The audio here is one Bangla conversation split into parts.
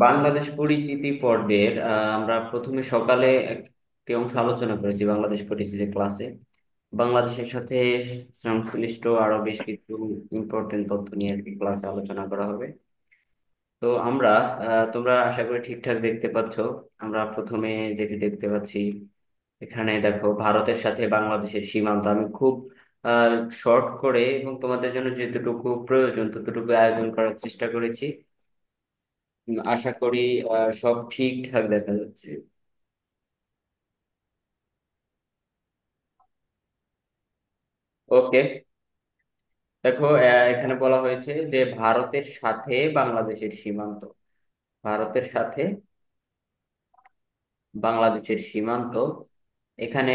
বাংলাদেশ পরিচিতি পর্বের আমরা প্রথমে সকালে একটি অংশ আলোচনা করেছি বাংলাদেশ পরিচিতি ক্লাসে। বাংলাদেশের সাথে সংশ্লিষ্ট আরো বেশ কিছু ইম্পর্টেন্ট তথ্য নিয়ে আজকে ক্লাসে আলোচনা করা হবে। তো আমরা তোমরা আশা করি ঠিকঠাক দেখতে পাচ্ছ। আমরা প্রথমে যেটি দেখতে পাচ্ছি, এখানে দেখো ভারতের সাথে বাংলাদেশের সীমান্ত। আমি খুব শর্ট করে এবং তোমাদের জন্য যেতটুকু প্রয়োজন ততটুকু আয়োজন করার চেষ্টা করেছি। আশা করি সব ঠিকঠাক দেখা যাচ্ছে। ওকে, দেখো এখানে বলা হয়েছে যে ভারতের সাথে বাংলাদেশের সীমান্ত। ভারতের সাথে বাংলাদেশের সীমান্ত। এখানে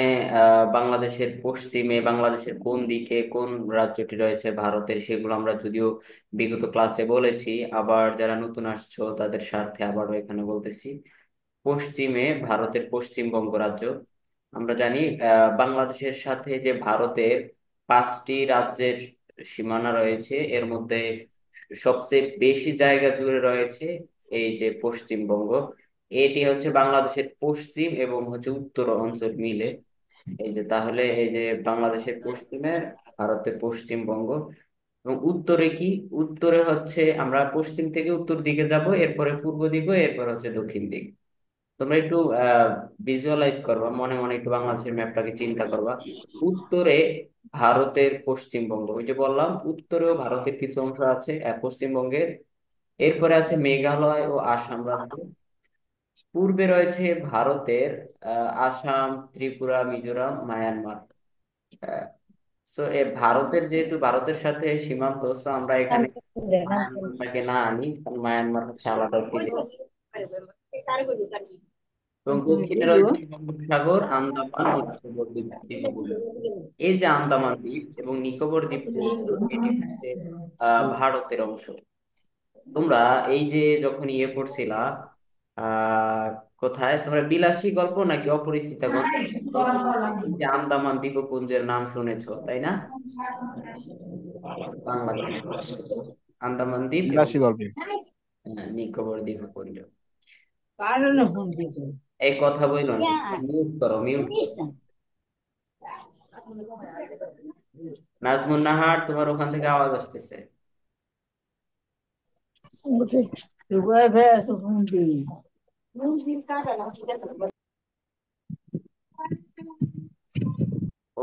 বাংলাদেশের পশ্চিমে বাংলাদেশের কোন দিকে কোন রাজ্যটি রয়েছে ভারতের, সেগুলো আমরা যদিও বিগত ক্লাসে বলেছি। আবার যারা নতুন আসছো তাদের স্বার্থে আবারও এখানে বলতেছি। পশ্চিমে ভারতের পশ্চিমবঙ্গ রাজ্য। আমরা জানি বাংলাদেশের সাথে যে ভারতের 5টি রাজ্যের সীমানা রয়েছে, এর মধ্যে সবচেয়ে বেশি জায়গা জুড়ে রয়েছে এই যে পশ্চিমবঙ্গ। এটি হচ্ছে বাংলাদেশের পশ্চিম এবং হচ্ছে উত্তর অঞ্চল মিলে। এই যে তাহলে এই যে বাংলাদেশের পশ্চিমে ভারতের পশ্চিমবঙ্গ। এবং উত্তরে কি? উত্তরে হচ্ছে আমরা পশ্চিম থেকে উত্তর দিকে যাব, এরপরে পূর্ব দিকে, এরপর হচ্ছে দক্ষিণ দিক। তোমরা একটু ভিজুয়ালাইজ করবা, মনে মনে একটু বাংলাদেশের ম্যাপটাকে চিন্তা করবা। উত্তরে ভারতের পশ্চিমবঙ্গ, ওই যে বললাম উত্তরেও ভারতের কিছু অংশ আছে পশ্চিমবঙ্গের। এরপরে আছে মেঘালয় ও আসাম রাজ্য। পূর্বে রয়েছে ভারতের আসাম, ত্রিপুরা, মিজোরাম, মায়ানমার। সো এ ভারতের, যেহেতু ভারতের সাথে সীমান্ত, সো আমরা এখানে মায়ানমারটাকে না আনি, কারণ মায়ানমার হচ্ছে আলাদা একটি দেশ। এবং দক্ষিণে রয়েছে বঙ্গোপসাগর, আন্দামান ও নিকোবর দ্বীপপুঞ্জ। এই যে আন্দামান দ্বীপ এবং নিকোবর দ্বীপপুঞ্জ, এটি হচ্ছে ভারতের অংশ। তোমরা এই যে যখন পড়ছিলা, আহ কোথায় তোমরা বিলাসী গল্প নাকি অপরিচিতা গল্প, এই যে আন্দামান দ্বীপপুঞ্জের নাম শুনেছো তাই না? বাংলাতে আন্দামান দ্বীপ এবং বিলাসী গল্পে। নিকোবর দ্বীপপুঞ্জ। কারণ ফোন দিতে এই কথা বইলো না, মিউট করো, মিউট করো। নাজমুন নাহার, তোমার ওখান থেকে আওয়াজ আসতেছে।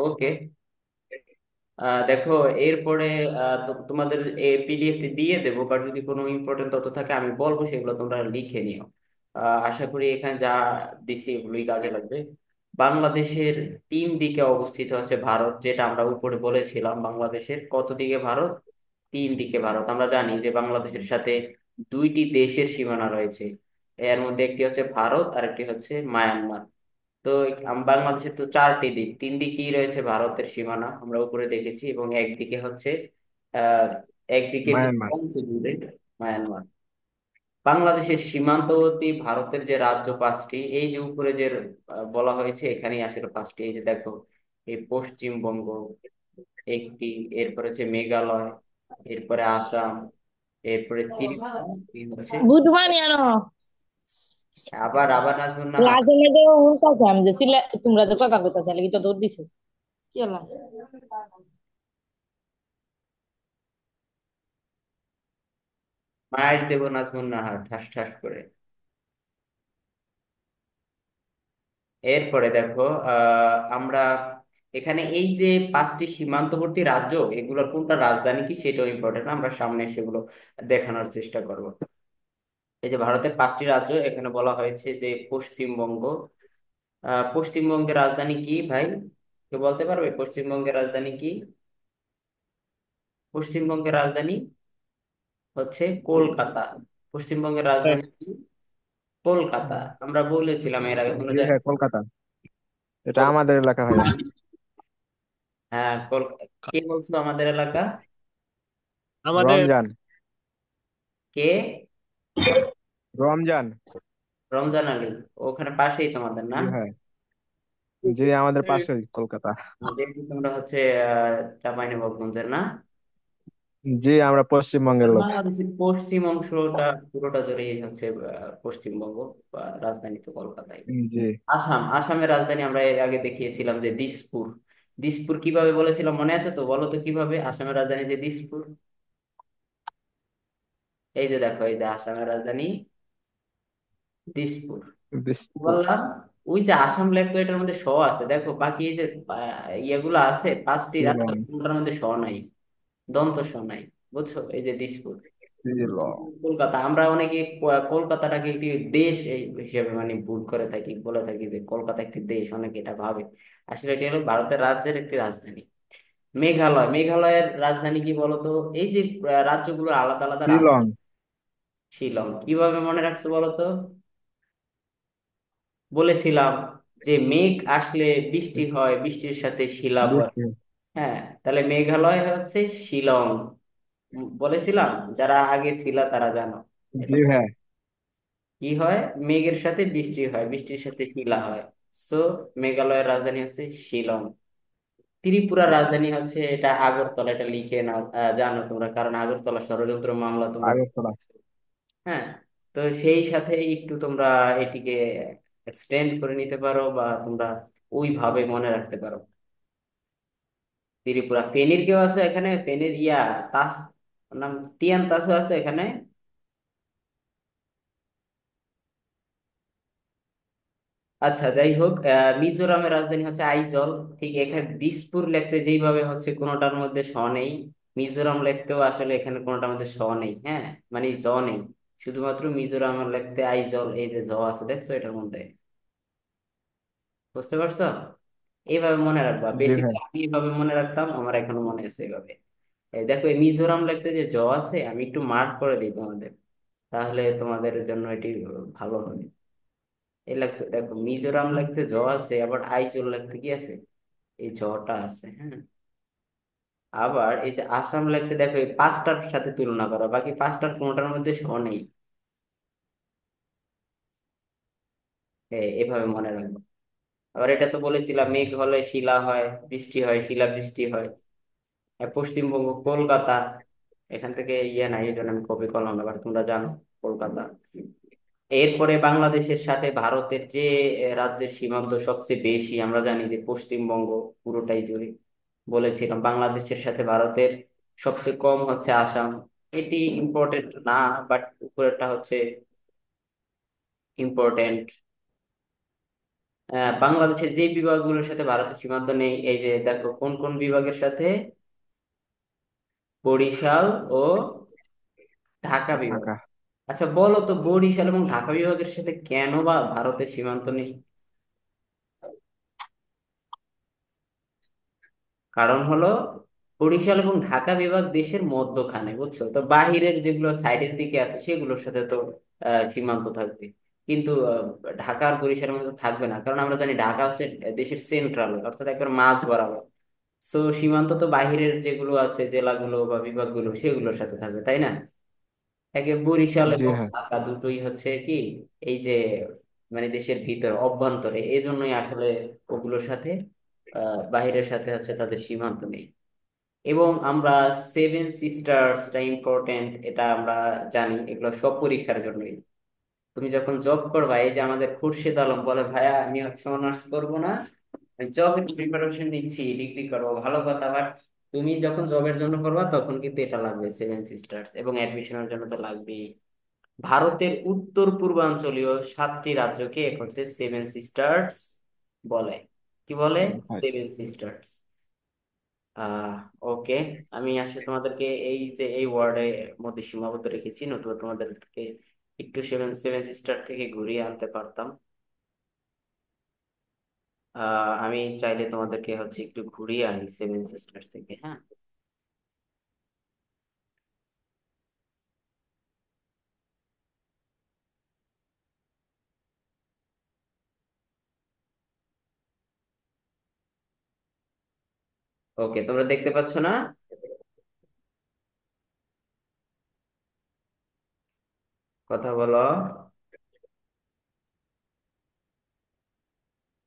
ওকে, দেখো এরপরে তোমাদের এই পিডিএফ দিয়ে দেবো, বাট যদি কোনো ইম্পর্টেন্ট তথ্য থাকে আমি বলবো, সেগুলো তোমরা লিখে নিও। আশা করি এখানে যা দিছি এগুলোই কাজে লাগবে। বাংলাদেশের 3 দিকে অবস্থিত হচ্ছে ভারত, যেটা আমরা উপরে বলেছিলাম। বাংলাদেশের কত দিকে ভারত? 3 দিকে ভারত। আমরা জানি যে বাংলাদেশের সাথে 2টি দেশের সীমানা রয়েছে। এর মধ্যে একটি হচ্ছে ভারত আর একটি হচ্ছে মায়ানমার। তো বাংলাদেশের তো 4টি দিক, 3 দিকেই রয়েছে ভারতের সীমানা, আমরা উপরে দেখেছি। এবং একদিকে হচ্ছে আহ একদিকে কিছু মায়ানমার। অংশ জুড়ে মায়ানমার। বাংলাদেশের সীমান্তবর্তী ভারতের যে রাজ্য 5টি, এই যে উপরে যে বলা হয়েছে, এখানেই আসলে 5টি। এই যে দেখো, এই পশ্চিমবঙ্গ একটি, এরপরে হচ্ছে মেঘালয়, এরপরে আসাম, এরপরে ত্রিপুরা, এই হচ্ছে। বুধবানি আনো আবার আবার নাজমুন নাহার, রাজে মেয়েদের উল্টাইতাম যে চিল্লা তোমরা যে কথা কইতা চাইলে কি তো দৌড় দিছো কি হলো মায়ের দেব নাজমুন নাহার ঠাস ঠাস করে। এরপরে দেখো, আমরা এখানে এই যে 5টি সীমান্তবর্তী রাজ্য, এগুলোর কোনটা রাজধানী কি সেটাও ইম্পর্টেন্ট, আমরা সামনে সেগুলো দেখানোর চেষ্টা করব। এই যে ভারতের 5টি রাজ্য, এখানে বলা হয়েছে যে পশ্চিমবঙ্গ। পশ্চিমবঙ্গের রাজধানী কি ভাই? কেউ বলতে পারবে পশ্চিমবঙ্গের রাজধানী কি? পশ্চিমবঙ্গের রাজধানী হচ্ছে কলকাতা। পশ্চিমবঙ্গের হ্যাঁ, রাজধানী কি? কলকাতা। আমরা বলেছিলাম এর আগে কোনো জি জায়গায়। হ্যাঁ, কলকাতা। এটা আমাদের এলাকা ভাইয়া। হ্যাঁ, কে বলছো আমাদের এলাকা? আমাদের রমজান। কে? রমজান। রমজান আলী। ওখানে পাশেই তোমাদের না? জি হ্যাঁ। জি আমাদের পাশেই কলকাতা। যেহেতু তোমরা হচ্ছে চাঁপাইনবাবগঞ্জের না? জি, আমরা পশ্চিমবঙ্গের লোক। বাংলাদেশের পশ্চিম অংশটা পুরোটা জুড়েই হচ্ছে পশ্চিমবঙ্গ, বা রাজধানী তো কলকাতায়। জি। আসামের রাজধানী আমরা এর আগে দেখিয়েছিলাম যে দিসপুর। দিসপুর কিভাবে বলেছিলাম মনে আছে তো? বলো তো কিভাবে আসামের রাজধানী যে দিসপুর। এই যে দেখো, এই যে আসামের রাজধানী দিসপুর। দিসপুর। বললাম ওই যে আসাম লেখ তো এটার মধ্যে স আছে, দেখো বাকি এই যে ইয়েগুলো আছে পাঁচটি রাজ্য, শিলং। কোনটার মধ্যে স নাই, দন্ত স নাই। বুঝছো? এই যে দিসপুর। শিলং। কলকাতা, আমরা অনেকে কলকাতাটাকে একটি দেশ এই হিসেবে মানে ভুল করে থাকি, বলে থাকি যে কলকাতা একটি দেশ, অনেকে এটা ভাবে। আসলে এটি হলো ভারতের রাজ্যের একটি রাজধানী। মেঘালয়, মেঘালয়ের রাজধানী কি বলতো? এই যে রাজ্যগুলোর আলাদা আলাদা শিলং। রাজধানী। শিলং। কিভাবে মনে রাখছো বলতো? বলেছিলাম যে মেঘ আসলে বৃষ্টি হয়, বৃষ্টির সাথে শিলা পড়ে। বৃষ্টি। হ্যাঁ, তাহলে মেঘালয় হচ্ছে শিলং। বলেছিলাম, যারা আগে ছিল তারা জানো এটা। জি হ্যাঁ। কি হয়? মেঘের সাথে বৃষ্টি হয়, বৃষ্টির সাথে শিলা হয়। সো মেঘালয়ের রাজধানী হচ্ছে শিলং। ত্রিপুরার রাজধানী হচ্ছে, এটা আগরতলা, এটা লিখে নাও, জানো তোমরা, কারণ আগরতলা ষড়যন্ত্র মামলা তোমরা। আগরতলা। হ্যাঁ, তো সেই সাথে একটু তোমরা এটিকে এক্সটেন্ড করে নিতে পারো, বা তোমরা ওইভাবে মনে রাখতে পারো। ত্রিপুরা। ফেনীর কেউ আছে এখানে? ফেনীর তাস, ওর নাম টিয়ান তাসও আছে এখানে। আচ্ছা, যাই হোক, মিজোরামের রাজধানী হচ্ছে আইজল। ঠিক এখানে দিসপুর লিখতে যেইভাবে হচ্ছে কোনোটার মধ্যে স নেই, মিজোরাম লিখতেও আসলে এখানে কোনোটার মধ্যে স নেই। হ্যাঁ, মানে জ নেই। শুধুমাত্র মিজোরামের লিখতে আইজল, এই যে জ আছে দেখছো এটার মধ্যে। বুঝতে পারছো? এইভাবে মনে রাখবা, জি হ্যাঁ। বেসিক্যালি আমি এইভাবে মনে রাখতাম, আমার এখনো মনে আছে এইভাবে। এই দেখো, এই মিজোরাম লিখতে যে জ আছে, আমি একটু মার্ক করে দিই তোমাদের, তাহলে তোমাদের জন্য এটি ভালো হবে। এই লাগছে, দেখো মিজোরাম লিখতে জ আছে, আবার আইজল লিখতে কি আছে? এই জটা আছে। হ্যাঁ, আবার এই যে আসাম লিখতে দেখো, এই পাঁচটার সাথে তুলনা করো, বাকি পাঁচটার কোনোটার মধ্যে স নেই। এভাবে মনে রাখবো। আবার এটা তো বলেছিলাম, মেঘ হলে শিলা হয়, বৃষ্টি হয়, শিলা বৃষ্টি হয়। পশ্চিমবঙ্গ কলকাতা, এখান থেকে নাই, এই জন্য আমি কপি করলাম না, বাট তোমরা জানো কলকাতা। এরপরে বাংলাদেশের সাথে ভারতের যে রাজ্যের সীমান্ত সবচেয়ে বেশি, আমরা জানি যে পশ্চিমবঙ্গ পুরোটাই জুড়ে। বলেছিলাম বাংলাদেশের সাথে ভারতের সবচেয়ে কম হচ্ছে আসাম। এটি ইম্পর্টেন্ট না, বাট উপরেরটা হচ্ছে ইম্পর্টেন্ট। বাংলাদেশের যে বিভাগগুলোর সাথে ভারতের সীমান্ত নেই, এই যে দেখো কোন কোন বিভাগের সাথে: বরিশাল ও ঢাকা বিভাগ। ঢাকা। আচ্ছা বলো তো, বরিশাল এবং ঢাকা বিভাগের সাথে কেন বা ভারতের সীমান্ত নেই? কারণ হলো, বরিশাল এবং ঢাকা বিভাগ দেশের মধ্যখানে, বুঝছো তো, বাহিরের যেগুলো সাইডের দিকে আছে সেগুলোর সাথে তো সীমান্ত থাকবে। কিন্তু ঢাকা আর বরিশালের মধ্যে থাকবে না, কারণ আমরা জানি ঢাকা হচ্ছে দেশের সেন্ট্রাল, অর্থাৎ একবার মাঝ বরাবর। সো সীমান্ত তো বাহিরের যেগুলো আছে, জেলাগুলো বা বিভাগগুলো, সেগুলোর সাথে থাকবে, তাই না? একে বরিশাল জি এবং হ্যাঁ। ঢাকা দুটোই হচ্ছে কি, এই যে মানে দেশের ভিতর অভ্যন্তরে, এই জন্যই আসলে ওগুলোর সাথে বাহিরের সাথে হচ্ছে তাদের সীমান্ত নেই। এবং আমরা সেভেন সিস্টার্সটা ইম্পর্টেন্ট, এটা আমরা জানি, এগুলো সব পরীক্ষার জন্যই। তুমি যখন জব করবা, এই যে আমাদের খুরশেদ আলম বলে, ভাইয়া আমি হচ্ছে অনার্স করবো না, জবের প্রিপারেশন নিচ্ছি, ডিগ্রি করবো, ভালো কথা, বাট তুমি যখন জবের জন্য করবা তখন কিন্তু এটা লাগবে, সেভেন সিস্টার্স, এবং অ্যাডমিশনের জন্য তো লাগবেই। ভারতের উত্তর পূর্বাঞ্চলীয় সাতটি রাজ্যকে একত্রে সেভেন সিস্টার্স বলে। কি বলে? হয়। Seven sisters. আহ ওকে, আমি আসলে তোমাদেরকে এই যে এই ওয়ার্ডের মধ্যে সীমাবদ্ধ রেখেছি, নতুবা তোমাদেরকে একটু সেভেন সেভেন সিস্টার থেকে ঘুরিয়ে আনতে পারতাম। আমি চাইলে তোমাদেরকে হচ্ছে একটু ঘুরিয়ে আনি সেভেন সিস্টার্স থেকে। হ্যাঁ, ওকে, তোমরা দেখতে পাচ্ছ না? কথা বলো।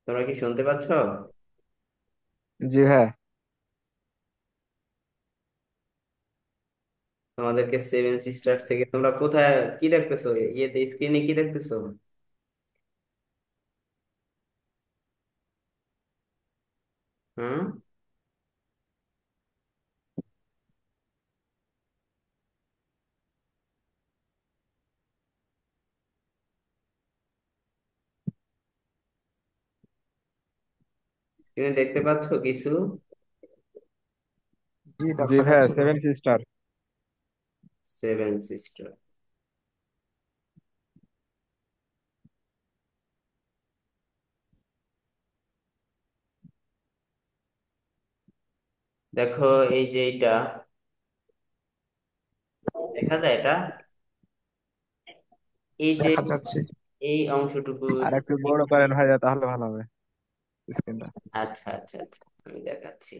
তোমরা কি শুনতে পাচ্ছ? জি হ্যাঁ। তোমাদেরকে সেভেন সিস্টার থেকে তোমরা কোথায় কি দেখতেছো? ইয়েতে স্ক্রিনে কি দেখতেছো? হুম। স্ক্রিনে দেখতে পাচ্ছ কিছু? জি জি দেখা ভাইয়া, যাচ্ছে ভাই। Seven sister. Seven sister. দেখো, এই যে এটা দেখা যায় এটা, এই যে দেখা যাচ্ছে। এই অংশটুকু। আর একটু বড় করেন ভাইয়া, তাহলে ভালো হবে স্ক্রিনটা। আচ্ছা আচ্ছা আচ্ছা, আমি দেখাচ্ছি।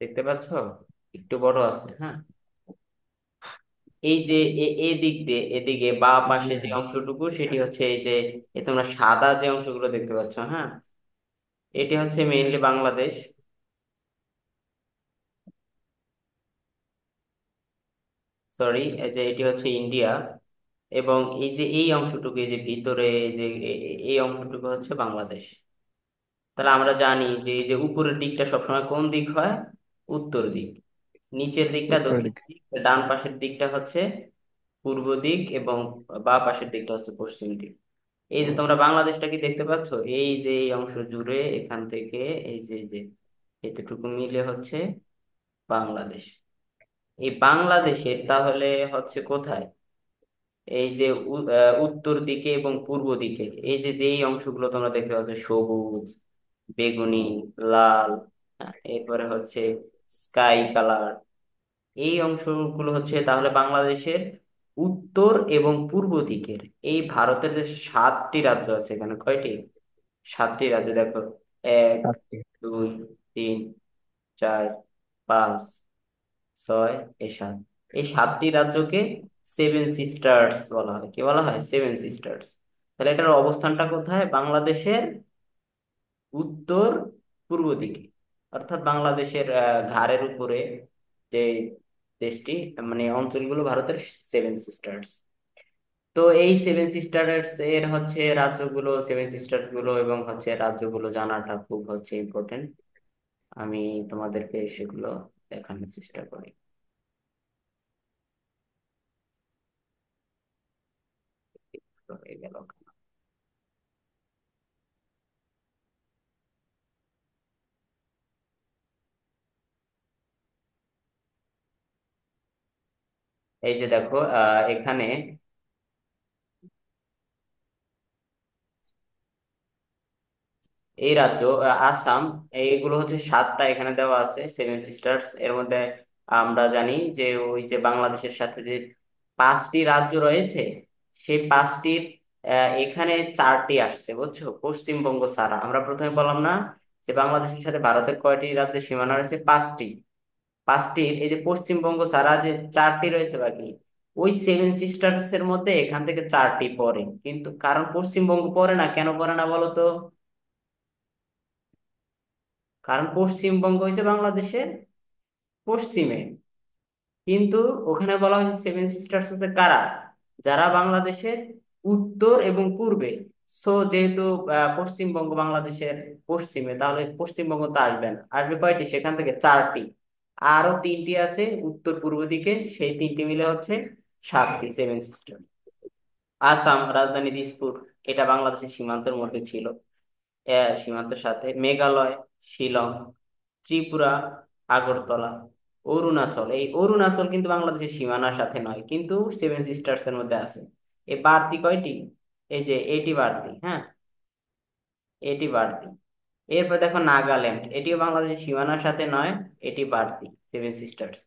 দেখতে পাচ্ছ? একটু বড় আছে, হ্যাঁ। এই যে এই দিক দিয়ে এদিকে বা জি পাশে যে ভাই। অংশটুকু সেটি হচ্ছে এই যে তোমরা সাদা যে অংশগুলো দেখতে পাচ্ছ, হ্যাঁ, এটি হচ্ছে মেইনলি বাংলাদেশ। সরি, এই যে এটি হচ্ছে ইন্ডিয়া। এবং এই যে এই অংশটুকু, এই যে ভিতরে এই যে এই অংশটুকু হচ্ছে বাংলাদেশ। তাহলে আমরা জানি যে এই যে উপরের দিকটা সবসময় কোন দিক হয়? উত্তর দিক। নিচের দিকটা উত্তর দক্ষিণ দিক। দিক। ডান পাশের দিকটা হচ্ছে পূর্ব দিক এবং বাঁ পাশের দিকটা হচ্ছে পশ্চিম দিক। এই যে তোমরা বাংলাদেশটা কি দেখতে পাচ্ছ? এই যে এই অংশ জুড়ে এখান থেকে এই যে এতটুকু মিলে হচ্ছে বাংলাদেশ। এই বাংলাদেশের তাহলে হচ্ছে কোথায়? এই যে উত্তর দিকে এবং পূর্ব দিকে এই যে যেই অংশগুলো তোমরা দেখতে পাচ্ছ, সবুজ, বেগুনি, লাল, হ্যাঁ, এরপরে হচ্ছে স্কাই কালার, এই অংশগুলো হচ্ছে তাহলে বাংলাদেশের উত্তর এবং পূর্ব দিকের। এই ভারতের যে সাতটি রাজ্য আছে, এখানে কয়টি? সাতটি রাজ্য দেখো। এক, সাতটি। দুই, তিন, চার, পাঁচ, ছয়, এই সাত। এই সাতটি রাজ্যকে সেভেন সিস্টার্স বলা হয়। কি বলা হয়? Seven sisters. তাহলে এটার অবস্থানটা কোথায়? বাংলাদেশের উত্তর পূর্ব দিকে, অর্থাৎ বাংলাদেশের ঘাড়ের উপরে যে দেশটি, মানে অঞ্চলগুলো ভারতের সেভেন সিস্টার্স। তো এই সেভেন সিস্টার্স এর হচ্ছে রাজ্যগুলো, সেভেন সিস্টার্স গুলো এবং হচ্ছে রাজ্যগুলো জানাটা খুব হচ্ছে ইম্পর্টেন্ট। আমি তোমাদেরকে সেগুলো দেখানোর চেষ্টা করি। তো হয়ে গেল। এই যে দেখো, এখানে এই রাজ্য আসাম, এইগুলো হচ্ছে সাতটা এখানে দেওয়া আছে সেভেন সিস্টার্স এর মধ্যে। আমরা জানি যে ওই যে বাংলাদেশের সাথে যে পাঁচটি রাজ্য রয়েছে, সেই পাঁচটির এখানে চারটি আসছে, বুঝছো? পশ্চিমবঙ্গ ছাড়া। আমরা প্রথমে বললাম না যে বাংলাদেশের সাথে ভারতের কয়টি রাজ্যের সীমানা রয়েছে? পাঁচটি। পাঁচটির এই যে পশ্চিমবঙ্গ ছাড়া যে চারটি রয়েছে বাকি, ওই সেভেন সিস্টার্স এর মধ্যে এখান থেকে চারটি পড়ে। কিন্তু কারণ পশ্চিমবঙ্গ পড়ে না, কেন পড়ে না বলো তো? কারণ পশ্চিমবঙ্গ হয়েছে বাংলাদেশের পশ্চিমে, কিন্তু ওখানে বলা হয়েছে সেভেন সিস্টার্স হচ্ছে কারা? যারা বাংলাদেশের উত্তর এবং পূর্বে। সো যেহেতু পশ্চিমবঙ্গ বাংলাদেশের পশ্চিমে, তাহলে পশ্চিমবঙ্গ তো আসবে না। আসবে কয়টি? সেখান থেকে চারটি। আরো তিনটি আছে উত্তর পূর্ব দিকে, সেই তিনটি মিলে হচ্ছে সাতটি সেভেন সিস্টার। আসাম রাজধানী দিসপুর, এটা বাংলাদেশের সীমান্তের মধ্যে ছিল। সীমান্তের সাথে মেঘালয়, শিলং, ত্রিপুরা, আগরতলা, অরুণাচল, এই অরুণাচল কিন্তু বাংলাদেশের সীমানার সাথে নয়, কিন্তু সেভেন সিস্টার্স এর মধ্যে আছে। এই বাড়তি কয়টি? এই যে এটি বাড়তি, হ্যাঁ, এটি বাড়তি। এরপর দেখো নাগাল্যান্ড, এটিও বাংলাদেশের সীমানার সাথে নয়, এটি বাড়তি সেভেন সিস্টার্স।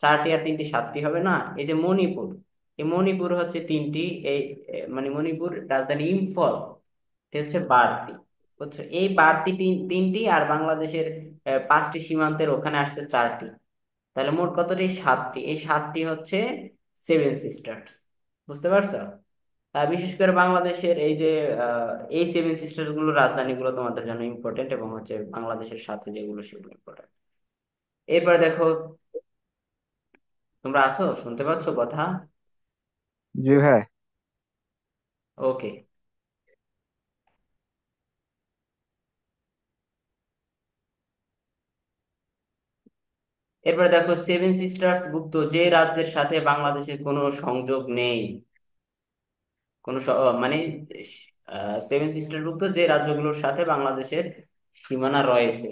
চারটি আর তিনটি সাতটি হবে না। এই যে মণিপুর, এই মণিপুর হচ্ছে তিনটি। এই মানে মণিপুর রাজধানী ইম্ফল, এটা হচ্ছে বাড়তি। বুঝছো, এই বাড়তি তিনটি, আর বাংলাদেশের পাঁচটি সীমান্তের ওখানে আসছে চারটি। তাহলে মোট কতটি? সাতটি। এই সাতটি হচ্ছে সেভেন সিস্টার্স। বুঝতে পারছো? বিশেষ করে বাংলাদেশের এই যে এই সেভেন সিস্টার্স গুলো রাজধানীগুলো তোমাদের জন্য ইম্পর্টেন্ট, এবং হচ্ছে বাংলাদেশের সাথে যেগুলো সেগুলো ইম্পর্টেন্ট। এরপরে দেখো, তোমরা আছো, শুনতে পাচ্ছ কথা? জি ভাই। ওকে। এরপরে দেখো, সেভেন সিস্টার্স ভুক্ত যে রাজ্যের সাথে বাংলাদেশের কোনো সংযোগ নেই, কোনো মানে সেভেন সিস্টার ভুক্ত যে রাজ্যগুলোর সাথে বাংলাদেশের সীমানা রয়েছে।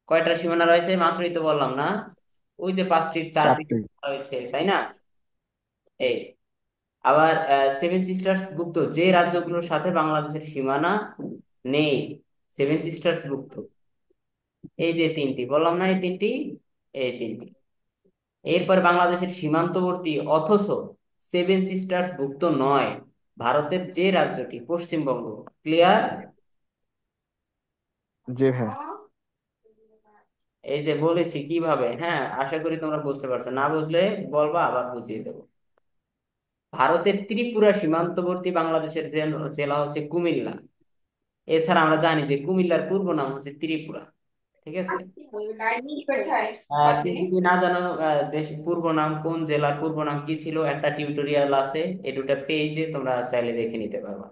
কয়টা সীমানা রয়েছে? মাত্রই তো বললাম না, ওই যে পাঁচটির চারটি চারটি। রয়েছে, তাই না? এই আবার সেভেন সিস্টার্স ভুক্ত যে রাজ্যগুলোর সাথে বাংলাদেশের সীমানা নেই, সেভেন সিস্টার্স ভুক্ত এই যে তিনটি বললাম না, এই তিনটি, এই তিনটি। এরপর বাংলাদেশের সীমান্তবর্তী অথচ সেভেন সিস্টার্স ভুক্ত নয় ভারতের যে রাজ্যটি, পশ্চিমবঙ্গ। ক্লিয়ার? জি ভাই। এই যে বলেছি কিভাবে, হ্যাঁ, আশা করি তোমরা বুঝতে পারছো। না বুঝলে বলবা, আবার বুঝিয়ে দেবো। ভারতের ত্রিপুরা সীমান্তবর্তী বাংলাদেশের জেলা হচ্ছে কুমিল্লা। এছাড়া আমরা জানি যে কুমিল্লার পূর্ব নাম হচ্ছে ত্রিপুরা। ঠিক আছে? তুমি যদি না জানো দেশ পূর্ব নাম, কোন জেলার পূর্ব নাম কি ছিল, একটা টিউটোরিয়াল আছে, এই দুটা পেজে তোমরা চাইলে দেখে নিতে পারবা।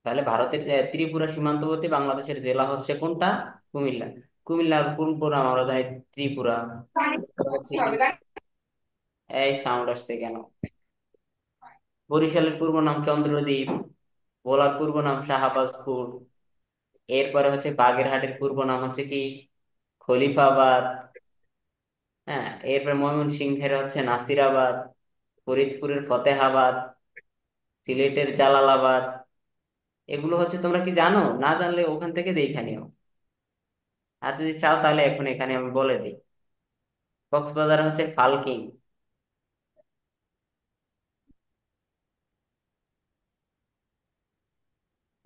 তাহলে ভারতের ত্রিপুরা সীমান্তবর্তী বাংলাদেশের জেলা হচ্ছে কোনটা? কুমিল্লা। কুমিল্লার পূর্ব নাম আমরা জানি ত্রিপুরা। এরপর হচ্ছে কি, এই সাউন্ড আসছে কেন? বরিশালের পূর্ব নাম চন্দ্রদ্বীপ। ভোলার পূর্ব নাম শাহবাজপুর। এরপরে হচ্ছে বাগেরহাটের পূর্ব নাম হচ্ছে কি, খলিফাবাদ। হ্যাঁ, এরপরে ময়মনসিংহের হচ্ছে নাসিরাবাদ। ফরিদপুরের ফতেহাবাদ। সিলেটের জালালাবাদ। এগুলো হচ্ছে, তোমরা কি জানো? না জানলে ওখান থেকে দেখে নিও, আর যদি চাও তাহলে এখন এখানে আমি বলে দিই। কক্সবাজার হচ্ছে ফালকিং।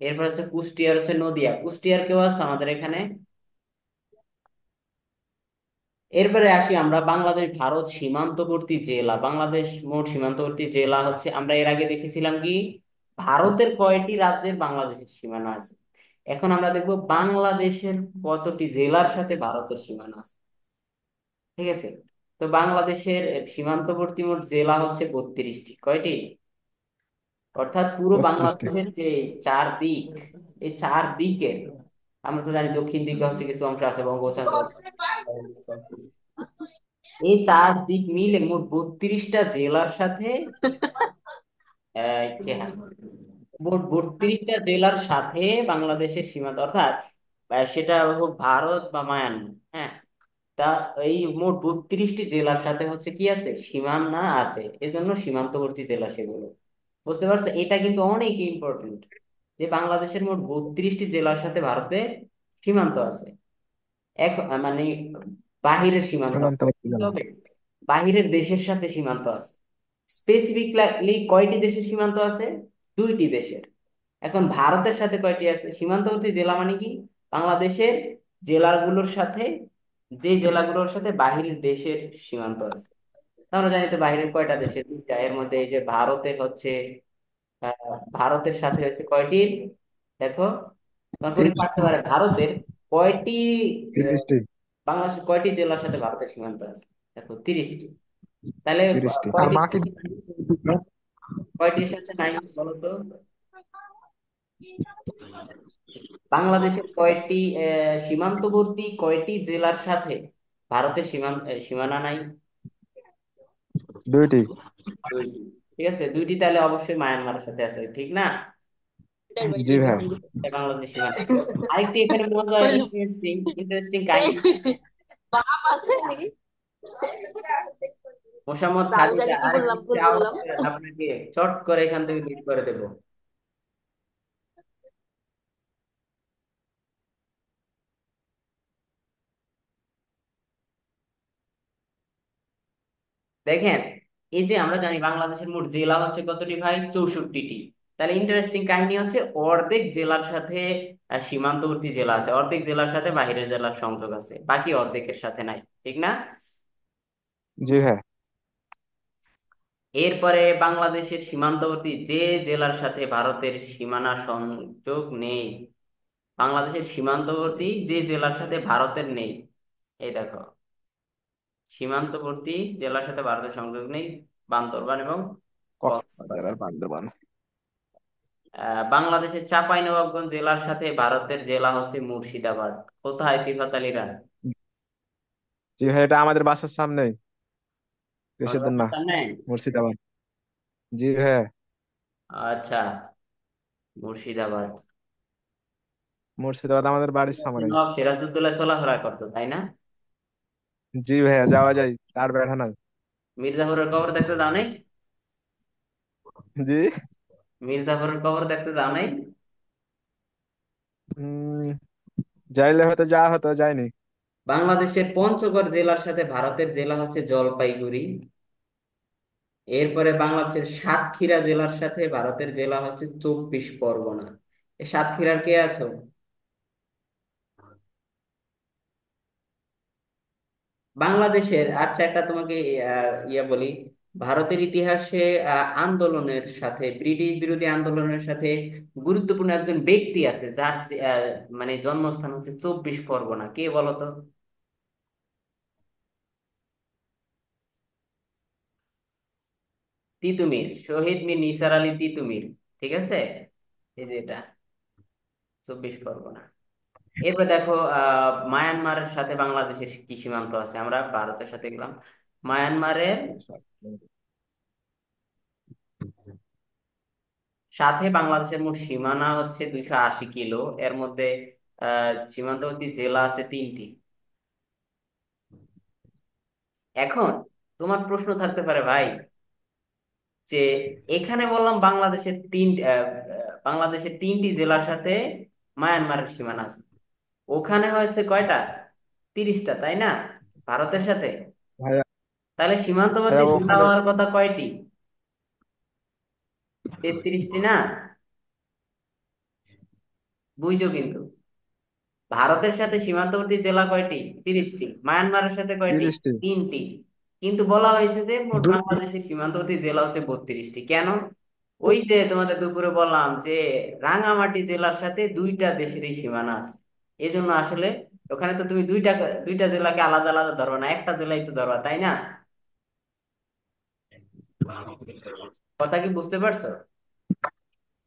এরপর হচ্ছে কুষ্টিয়ার হচ্ছে নদিয়া। কুষ্টিয়ার কেউ আছে আমাদের এখানে? এরপরে আসি আমরা বাংলাদেশ ভারত সীমান্তবর্তী জেলা। বাংলাদেশ মোট সীমান্তবর্তী জেলা হচ্ছে, আমরা এর আগে দেখেছিলাম কি, ভারতের কয়টি রাজ্যের বাংলাদেশের সীমানা আছে। এখন আমরা দেখবো বাংলাদেশের কতটি জেলার সাথে ভারতের সীমানা আছে। ঠিক আছে? তো বাংলাদেশের সীমান্তবর্তী মোট জেলা হচ্ছে 32টি। কয়টি? অর্থাৎ পুরো 32টি। বাংলাদেশের যে চার দিক, এই চার দিকের, আমরা তো জানি দক্ষিণ দিকে হচ্ছে কিছু অংশ আছে বঙ্গোপসাগর, এই চার দিক মিলে মোট 32টা জেলার সাথে কে হাসছে? মোট 32টা জেলার সাথে বাংলাদেশের সীমান্ত, অর্থাৎ সেটা হোক ভারত বা মায়ানমার, হ্যাঁ, তা এই মোট 32টি জেলার সাথে হচ্ছে কি আছে, সীমানা আছে, এজন্য সীমান্তবর্তী জেলা সেগুলো। বুঝতে পারছো? এটা কিন্তু অনেক ইম্পর্টেন্ট, যে বাংলাদেশের মোট 32টি জেলার সাথে ভারতের সীমান্ত আছে। এক মানে বাহিরের সীমান্ত আছে। সীমান্তবর্তী কি জেলা। হবে? বাহিরের দেশের সাথে সীমান্ত আছে। স্পেসিফিকলি কয়টি দেশের সীমান্ত আছে? দুইটি দেশের। এখন ভারতের সাথে কয়টি আছে সীমান্তবর্তী জেলা? মানে কি, বাংলাদেশের জেলাগুলোর সাথে, যে জেলাগুলোর সাথে বাহিরের দেশের সীমান্ত আছে। তা আমরা জানি তো বাহিরের কয়টা দেশে, দুইটা। এর মধ্যে এই যে ভারতের হচ্ছে ভারতের সাথে হচ্ছে কয়টি, দেখো, তোমার পরীক্ষা আসতে পারে, ভারতের কয়টি, আহ, 30টি। বাংলাদেশের কয়টি জেলার সাথে ভারতের সীমান্ত আছে? দেখো 30টি। তাহলে 30টি। আর কয়টি, বাকি কয়টির সাথে নাই বলো তো? বাংলাদেশের কয়টি সীমান্তবর্তী কয়টি জেলার সাথে ভারতের সীমানা নাই? দুইটি। দুইটি। ঠিক আছে, দুইটি, তাহলে অবশ্যই মায়ানমারের সাথে আছে, ঠিক না? জি ভাই। বাংলাদেশের সীমানা। আরেকটি এখানে মজার ইন্টারেস্টিং ইন্টারেস্টিং কাহিনী। বাপ আছে নাকি? মোসাম্মদ তাও খাদিজা, জানি কি আরেকটু বললাম, বেশি ভুল আওয়াজ বললাম। করেন, আপনাকে চট করে এখান থেকে বের করে দেবো। দেখেন, এই যে আমরা জানি বাংলাদেশের মোট জেলা হচ্ছে কতটি ভাই, 64টি। তাহলে ইন্টারেস্টিং কাহিনী হচ্ছে অর্ধেক জেলার সাথে সীমান্তবর্তী জেলা আছে, অর্ধেক জেলার সাথে বাইরের জেলার সংযোগ আছে, বাকি অর্ধেকের সাথে নাই, ঠিক না? জি ভাইয়া। এরপরে বাংলাদেশের সীমান্তবর্তী যে জেলার সাথে ভারতের সীমানা সংযোগ নেই, বাংলাদেশের সীমান্তবর্তী যে জেলার সাথে ভারতের নেই, এই দেখো, সীমান্তবর্তী জেলার সাথে ভারতের সংযোগ নেই, বান্দরবান এবং কক্সবাজার কক্সবাজার। আর বান্দরবান। বাংলাদেশের চাঁপাইনবাবগঞ্জ জেলার সাথে ভারতের জেলা হচ্ছে মুর্শিদাবাদ। কোথায় সিফাত আলীরা? জি ভাই, এটা আমাদের বাসার সামনেই, বেশি আমাদের দূর বাসার না। সামনে? মুর্শিদাবাদ। জি ভাইয়া। আচ্ছা, মুর্শিদাবাদ। মুর্শিদাবাদ আমাদের বাড়ির সামনেই। নবাব সিরাজউদ্দৌলা চলাফেরা করতো, তাই না? জি ভাইয়া, যাওয়া যায়, তার ব্যাঠা নাই। মির্জাফরের কবর দেখতে যাও নাই? জি। মির্জাফরের কবর দেখতে যাও নাই? উম যাইলে হয়তো যাওয়া হতো, যায়নি। বাংলাদেশের পঞ্চগড় জেলার সাথে ভারতের জেলা হচ্ছে জলপাইগুড়ি। এরপরে বাংলাদেশের সাতক্ষীরা জেলার সাথে ভারতের জেলা হচ্ছে 24 পরগনা। এই সাতক্ষীরার কে আছো? বাংলাদেশের, আচ্ছা একটা তোমাকে ইয়া বলি, ভারতের ইতিহাসে আন্দোলনের সাথে, ব্রিটিশ বিরোধী আন্দোলনের সাথে গুরুত্বপূর্ণ একজন ব্যক্তি আছে যার মানে জন্মস্থান হচ্ছে 24 পরগনা, কে বলতো? তিতুমির, শহীদ মীর নিসার আলী তিতুমির। ঠিক আছে, এই যে এটা 24 পরগনা। এরপর দেখো, মায়ানমারের সাথে বাংলাদেশের কি সীমান্ত আছে, আমরা ভারতের সাথে গেলাম। মায়ানমারের সাথে বাংলাদেশের মোট সীমানা হচ্ছে 280 কিলো। এর মধ্যে সীমান্তবর্তী জেলা আছে 3টি। এখন তোমার প্রশ্ন থাকতে পারে ভাই, যে এখানে বললাম বাংলাদেশের 3টি জেলার সাথে মায়ানমারের সীমানা আছে, ওখানে হয়েছে কয়টা? 30টা, তাই না, ভারতের সাথে? ভাইয়া। তাহলে সীমান্তবর্তী ভাইয়া জেলা ওখানে। হওয়ার কথা কয়টি? 33টি না? বুঝছো কিন্তু, ভারতের সাথে সীমান্তবর্তী জেলা কয়টি? 30টি। মায়ানমারের সাথে কয়টি? 30টি। 3টি। কিন্তু বলা হয়েছে যে মোট দুই। বাংলাদেশের সীমান্তবর্তী জেলা হচ্ছে 32টি। কেন? ওই যে তোমাদের দুপুরে বললাম যে রাঙামাটি জেলার সাথে দুইটা দেশেরই সীমানা আছে, এই জন্য আসলে ওখানে তো তুমি দুইটা দুইটা জেলাকে আলাদা আলাদা ধরো না, একটা জেলাই তো ধরবা, তাই না? কথা কি বুঝতে পারছো?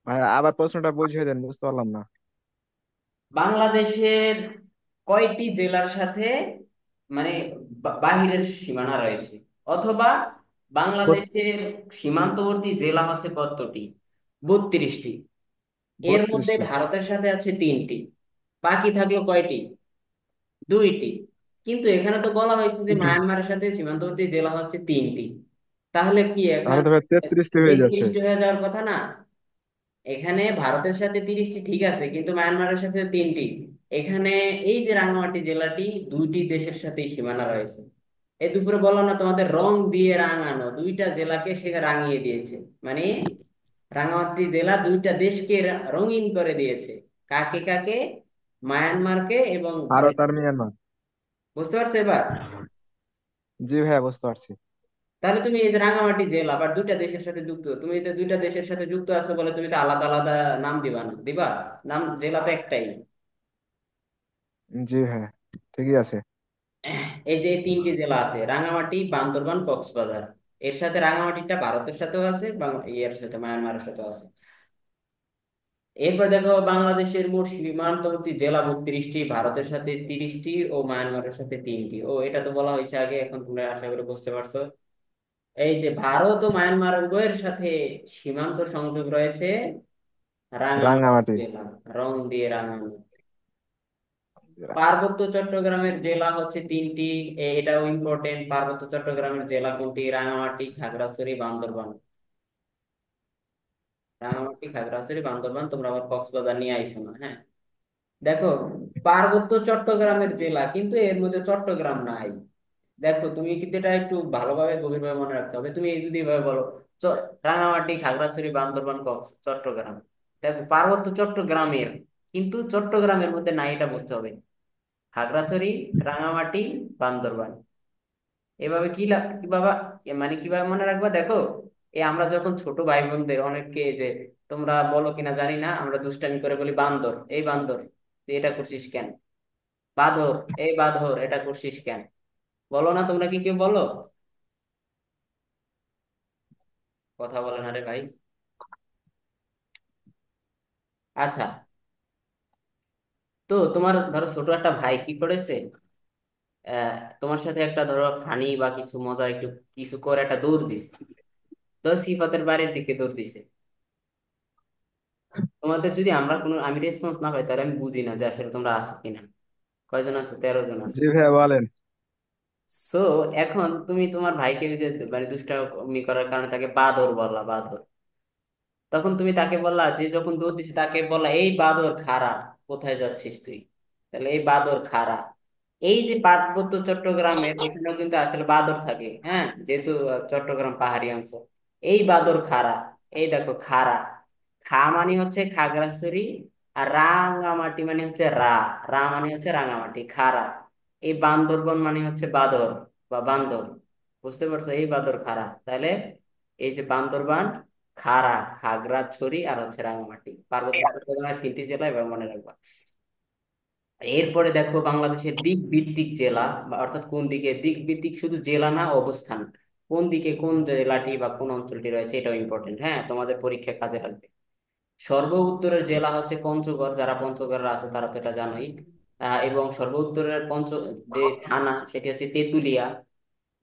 ভাইয়া আবার প্রশ্নটা বুঝিয়ে দেন, বুঝতে পারলাম না। বাংলাদেশের কয়টি জেলার সাথে মানে বাহিরের সীমানা রয়েছে, অথবা বত- বাংলাদেশের সীমান্তবর্তী জেলা হচ্ছে কতটি? 32টি। এর মধ্যে 32টি। ভারতের সাথে আছে 3টি, বাকি থাকলো কয়টি? 2টি। কিন্তু এখানে তো বলা হয়েছে যে মায়ানমারের সাথে সীমান্তবর্তী জেলা হচ্ছে 3টি। তাহলে কি তাহলে এখানে তো ভাই 33টি হয়ে যাচ্ছে। 33টি হয়ে যাওয়ার কথা না? এখানে ভারতের সাথে 30টি ঠিক আছে, কিন্তু মায়ানমারের সাথে 3টি। এখানে এই যে রাঙামাটি জেলাটি দুইটি দেশের সাথেই সীমানা রয়েছে। এই দুপুরে বললাম না তোমাদের, রং দিয়ে রাঙানো, দুইটা জেলাকে সে রাঙিয়ে দিয়েছে। মানে রাঙামাটি জেলা দুইটা দেশকে রঙিন করে দিয়েছে। কাকে কাকে? মায়ানমারকে এবং ভারত আর মিয়ানমার। বুঝতে পারছো এবার? জি ভাইয়া, বুঝতে পারছি। তাহলে তুমি এই যে রাঙামাটি জেলা আবার দুইটা দেশের সাথে যুক্ত, তুমি তো দুইটা দেশের সাথে যুক্ত আছো বলে তুমি তো আলাদা আলাদা নাম দিবা না, দিবা? নাম, জেলা তো একটাই। জি হ্যাঁ, ঠিকই আছে। এই যে 3টি জেলা আছে, রাঙামাটি, বান্দরবান, কক্সবাজার। এর সাথে রাঙামাটিটা ভারতের সাথেও আছে, ইয়ের সাথে মায়ানমারের সাথেও আছে। এরপর দেখো, বাংলাদেশের মোট সীমান্তবর্তী জেলা 32টি, ভারতের সাথে 30টি ও মায়ানমারের সাথে 3টি। ও এটা তো বলা হয়েছে আগে, এখন তোমরা আশা করি বুঝতে পারছো। এই যে ভারত ও মায়ানমার উভয়ের সাথে সীমান্ত সংযোগ রয়েছে রাঙামাটি রাঙ্গামাটি। জেলা, রং দিয়ে রাঙানো। পার্বত্য চট্টগ্রামের জেলা হচ্ছে তিনটি। এটাও ইম্পর্টেন্ট। পার্বত্য চট্টগ্রামের জেলা কোনটি? রাঙামাটি, খাগড়াছড়ি, বান্দরবান। রাঙামাটি, খাগড়াছড়ি, বান্দরবান। তোমরা আবার কক্সবাজার নিয়ে আইসো না, হ্যাঁ। দেখো, পার্বত্য চট্টগ্রামের জেলা, কিন্তু এর মধ্যে চট্টগ্রাম নাই। দেখো, তুমি কিন্তু এটা একটু ভালোভাবে গভীরভাবে মনে রাখতে হবে। তুমি এই যদি এভাবে বলো রাঙামাটি, খাগড়াছড়ি, বান্দরবান, চট্টগ্রাম, দেখো পার্বত্য চট্টগ্রামের, কিন্তু চট্টগ্রামের মধ্যে নাই, এটা বুঝতে হবে। খাগড়াছড়ি, রাঙামাটি, বান্দরবান। এভাবে কিভাবে মানে কিভাবে মনে রাখবা দেখো। আমরা যখন ছোট ভাই বোনদের অনেককে যে তোমরা বলো কিনা জানি না, আমরা দুষ্টামি করে বলি বান্দর, এই বান্দর তুই এটা করছিস কেন? বাঁদর, এই বাঁদর এটা করছিস কেন? বলো না তোমরা? কি কেউ বলো? কথা বলে না রে ভাই। আচ্ছা, তো তোমার ধরো ছোট একটা ভাই কি করেছে, তোমার সাথে একটা ধরো ফানি বা কিছু মজার একটু কিছু করে একটা দৌড় দিছে। তো সিফাতের বাড়ির দিকে দৌড় দিছে। তোমাদের যদি আমি রেসপন্স না পাই, তাহলে আমি বুঝি না যে আসলে তোমরা আছো কিনা। কয়জন আছো? 13 জন আছো। জি ভাইয়া বলেন। সো এখন তুমি তোমার ভাইকে যে মানে দুষ্টামি করার কারণে তাকে বাদর বললা, বাদর। তখন তুমি তাকে বললা, যে যখন দৌড় দিছে তাকে বললা, এই বাদর খাড়া, কোথায় যাচ্ছিস তুই? তাহলে এই বাদর খাড়া। এই যে পার্বত্য চট্টগ্রামের এখানেও কিন্তু আসলে বাদর থাকে, হ্যাঁ, যেহেতু চট্টগ্রাম পাহাড়ি অঞ্চল। এই বাদর খাড়া। এই দেখো খাড়া। খা মানে হচ্ছে খাগড়াছড়ি, আর রাঙামাটি মানে হচ্ছে রা মানে হচ্ছে রাঙামাটি, খাড়া। এই বান্দরবন মানে হচ্ছে বাদর বা বান্দর। বুঝতে পারছো? এই বাদর খাড়া। তাহলে এই যে বান্দরবান, খাড়া, খাগড়াছড়ি আর হচ্ছে রাঙামাটি, পার্বত্য চট্টগ্রামের তিনটি জেলা, এবার মনে রাখবা। এরপরে দেখো বাংলাদেশের দিক ভিত্তিক জেলা, অর্থাৎ কোন দিকে দিক ভিত্তিক, শুধু জেলা না, অবস্থান। কোন দিকে কোন জেলাটি বা কোন অঞ্চলটি রয়েছে, এটাও ইম্পর্টেন্ট, হ্যাঁ, তোমাদের পরীক্ষায় কাজে লাগবে। সর্ব উত্তরের জেলা হচ্ছে পঞ্চগড়। যারা পঞ্চগড়ে আছে তারা তো এটা জানোই। এবং সর্ব উত্তরের যে থানা, সেটি হচ্ছে তেঁতুলিয়া।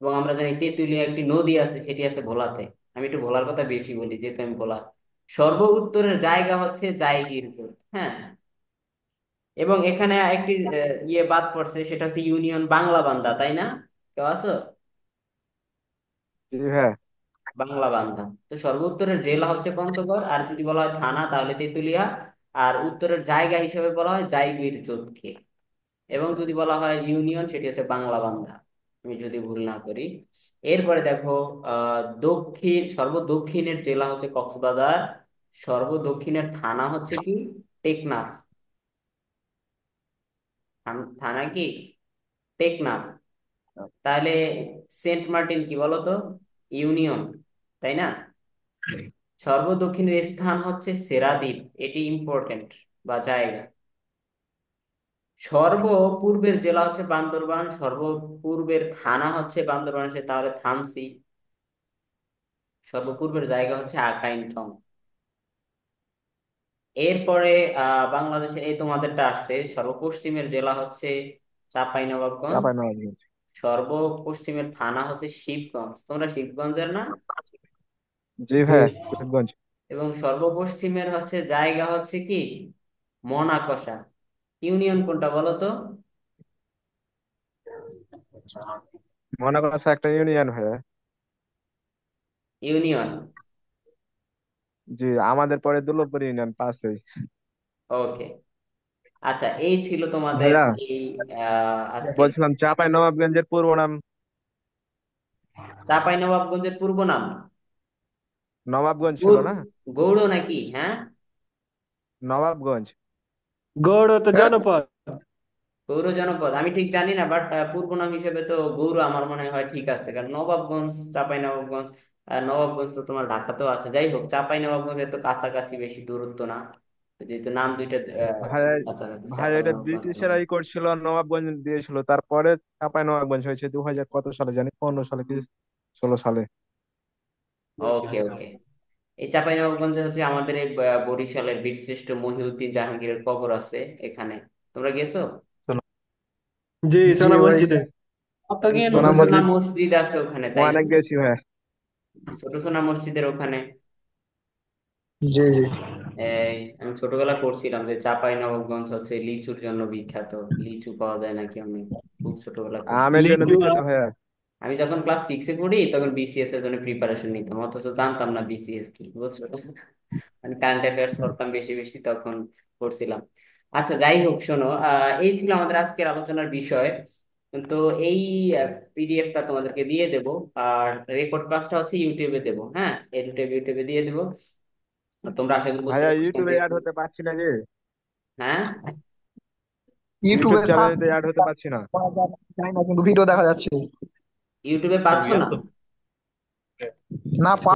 এবং আমরা জানি তেঁতুলিয়া একটি নদী আছে, সেটি আছে ভোলাতে। আমি একটু ভোলার কথা বেশি বলি, যেহেতু আমি ভোলা। সর্ব উত্তরের জায়গা হচ্ছে জায়গির চর, হ্যাঁ। এবং এখানে একটি ইয়ে বাদ পড়ছে, সেটা হচ্ছে ইউনিয়ন বাংলা বান্দা, তাই না? কেউ আছো? জি ভাইয়া। বাংলা বান্ধা। তো সর্বোত্তরের জেলা হচ্ছে পঞ্চগড়, আর যদি বলা হয় থানা তাহলে তেঁতুলিয়া। আর উত্তরের জায়গা হিসেবে বলা হয় জাইগির চোদকে। এবং যদি বলা হয় ইউনিয়ন, সেটি হচ্ছে বাংলা বান্ধা, আমি যদি ভুল না করি। এরপরে দেখো, সর্বদক্ষিণের জেলা হচ্ছে কক্সবাজার। সর্বদক্ষিণের থানা হচ্ছে কি? টেকনাফ। থানা কি? টেকনাফ। তাহলে সেন্ট মার্টিন কি বলো তো? ইউনিয়ন, তাই না? সর্বদক্ষিণের স্থান হচ্ছে সেরাদ্বীপ, এটি ইম্পর্টেন্ট বা জায়গা। সর্বপূর্বের জেলা হচ্ছে বান্দরবান। সর্বপূর্বের থানা হচ্ছে বান্দরবান, তাহলে থানসি। সর্বপূর্বের জায়গা হচ্ছে আকাইনটং। এরপরে বাংলাদেশের এই তোমাদেরটা আসছে, সর্বপশ্চিমের জেলা হচ্ছে চাঁপাইনবাবগঞ্জ। চাঁপাইনবাবগঞ্জ। সর্বপশ্চিমের থানা হচ্ছে শিবগঞ্জ। তোমরা শিবগঞ্জের না? জি ভাইয়া শিবগঞ্জ। এবং সর্বপশ্চিমের হচ্ছে জায়গা হচ্ছে কি? মনাকষা। ইউনিয়ন কোনটা বলো তো? মনে করছে একটা ইউনিয়ন ভাইয়া। ইউনিয়ন। জি, আমাদের পরে দুর্লভপুর ইউনিয়ন পাশেই। ওকে। আচ্ছা, এই ছিল তোমাদের ভাইয়া এই আজকে। বলছিলাম চাঁপাইনবাবগঞ্জের পূর্ব নাম? চাঁপাইনবাবগঞ্জের পূর্ব নাম নবাবগঞ্জ ছিল গৌড়। না? গৌড় নাকি? হ্যাঁ, নবাবগঞ্জ। গৌড় তো জনপদ। গৌড় জনপদ আমি ঠিক জানি না, বাট পূর্ব নাম হিসেবে তো গৌড় আমার মনে হয় ঠিক আছে। কারণ নবাবগঞ্জ, চাঁপাইনবাবগঞ্জ, নবাবগঞ্জ তো তোমার ঢাকাতেও আছে। যাই হোক, চাঁপাইনবাবগঞ্জের তো কাছাকাছি, বেশি দূরত্ব না, যেহেতু নাম দুইটা ভাই কাছাকাছি, ভাই এটা চাঁপাইনবাবগঞ্জ, ব্রিটিশেরাই করছিল, নবাবগঞ্জ দিয়েছিল, তারপরে চাঁপাইনবাবগঞ্জ হয়েছে 2000 কত সালে জানি, 15 সালে কি 16 সালে। ওকে ওকে। এই চাঁপাইনবাবগঞ্জে হচ্ছে আমাদের এই বরিশালের বীরশ্রেষ্ঠ মহিউদ্দিন জাহাঙ্গীরের কবর আছে এখানে। তোমরা গেছো? জি, জি সোনা ভাই। মসজিদে। তো গিয়ে ছোট সোনা সোনা মসজিদ মসজিদ আছে ওখানে, তাই না? অনেক গেছি ভাই। ছোট সোনা মসজিদের ওখানে। জি জি। আমি ছোটবেলা পড়ছিলাম যে চাঁপাই নবাবগঞ্জ হচ্ছে লিচুর জন্য বিখ্যাত। লিচু পাওয়া যায় নাকি অনেক, খুব ছোটবেলা পড়ছি। আমের জন্য লিচু বিখ্যাত ভাইয়া। আমি যখন ক্লাস 6-এ পড়ি তখন বিসিএস এর জন্য প্রিপারেশন নিতাম, অথচ জানতাম না বিসিএস কি, বুঝছো? মানে কারেন্ট অ্যাফেয়ার্স পড়তাম বেশি বেশি তখন, পড়ছিলাম। আচ্ছা যাই হোক, শোনো, এই ছিল আমাদের আজকের আলোচনার বিষয়। তো এই পিডিএফটা তোমাদেরকে দিয়ে দেব, আর রেকর্ড ক্লাসটা হচ্ছে ইউটিউবে দেবো, হ্যাঁ, ইউটিউবে দিয়ে দেবো। তোমরা আশা করি বুঝতে ভাইয়া পারছো এখান ইউটিউবে থেকে অ্যাড হতে পারছি না যে, হ্যাঁ, ইউটিউব ইউটিউবে সার্চ চ্যানেলে অ্যাড হতে পারছি না। করা যায় না কিন্তু ভিডিও দেখা যাচ্ছে ইউটিউবে পাচ্ছ না? না।